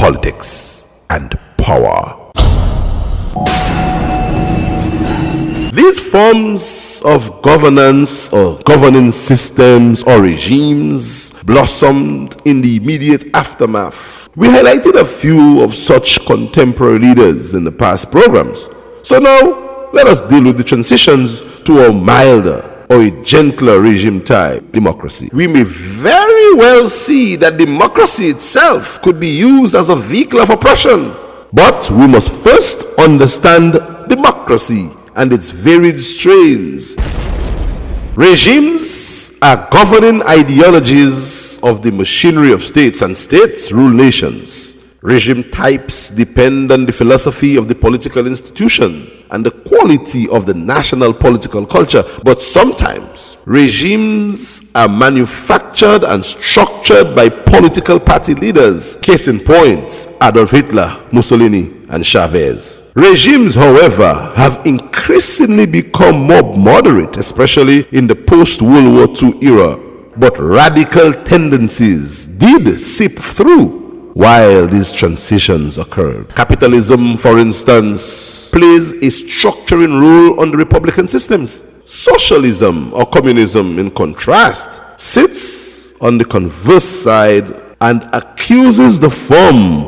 politics, and power. These forms of governance or governing systems or regimes blossomed in the immediate aftermath. We highlighted a few of such contemporary leaders in the past programs. So now, let us deal with the transitions to a milder or a gentler regime type democracy. We may very well see that democracy itself could be used as a vehicle of oppression. But we must first understand democracy and its varied strains. Regimes are governing ideologies of the machinery of states, and states rule nations. Regime types depend on the philosophy of the political institution and the quality of the national political culture. But sometimes regimes are manufactured and structured by political party leaders. Case in point, Adolf Hitler, Mussolini, and Chavez. Regimes, however, have increasingly become more moderate, especially in the post-World War II era. But radical tendencies did seep through while these transitions occurred. Capitalism, for instance, plays a structuring role on the republican systems. Socialism or communism, in contrast, sits on the converse side and accuses the form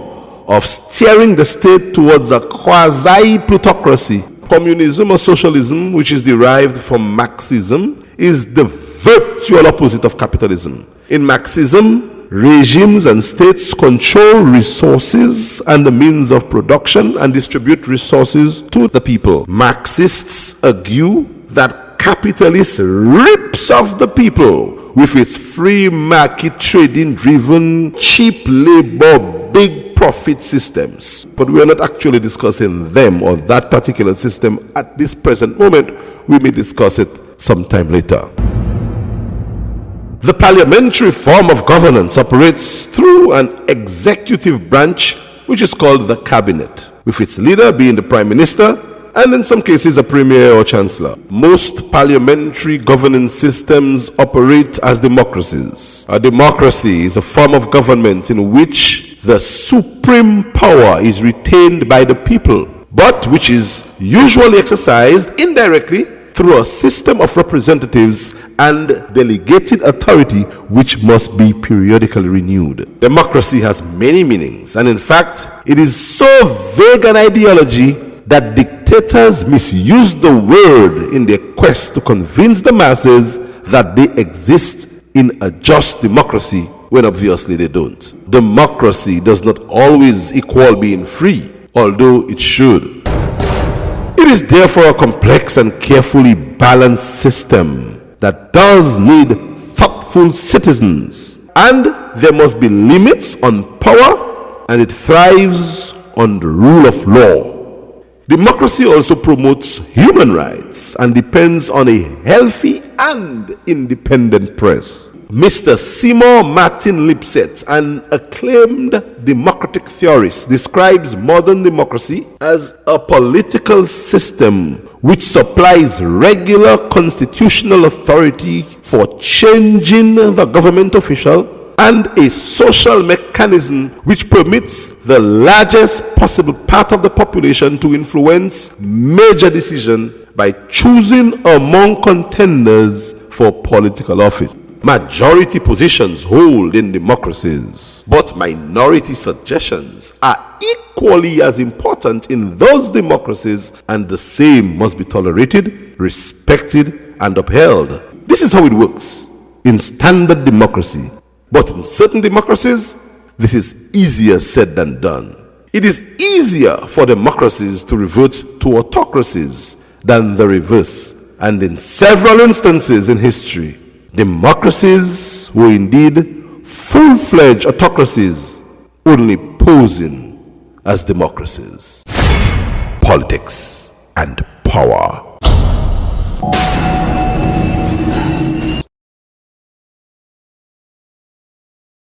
of steering the state towards a quasi-plutocracy. Communism or socialism, which is derived from Marxism, is the virtual opposite of capitalism. In Marxism, regimes and states control resources and the means of production and distribute resources to the people. Marxists argue that capitalism rips off the people with its free market trading driven, cheap labor, big profit systems. But we are not actually discussing them or that particular system at this present moment. We may discuss it sometime later. The parliamentary form of governance operates through an executive branch which is called the cabinet, with its leader being the prime minister and in some cases a premier or chancellor. Most parliamentary governing systems operate as democracies. A democracy is a form of government in which the supreme power is retained by the people, but which is usually exercised indirectly through a system of representatives and delegated authority which must be periodically renewed. Democracy has many meanings, and in fact, it is so vague an ideology that dictators misuse the word in their quest to convince the masses that they exist in a just democracy when obviously they don't. Democracy does not always equal being free, although it should. It is therefore a complex and carefully balanced system that does need thoughtful citizens, and there must be limits on power, and it thrives on the rule of law. Democracy also promotes human rights and depends on a healthy and independent press. Mr. Seymour Martin Lipset, an acclaimed democratic theorist, describes modern democracy as a political system which supplies regular constitutional authority for changing the government official and a social mechanism which permits the largest possible part of the population to influence major decisions by choosing among contenders for political office. Majority positions hold in democracies, but minority suggestions are equally as important in those democracies, and the same must be tolerated, respected, and upheld. This is how it works in standard democracy. But in certain democracies, this is easier said than done. It is easier for democracies to revert to autocracies than the reverse. And in several instances in history, democracies were indeed full-fledged autocracies, only posing as democracies. Politics and power.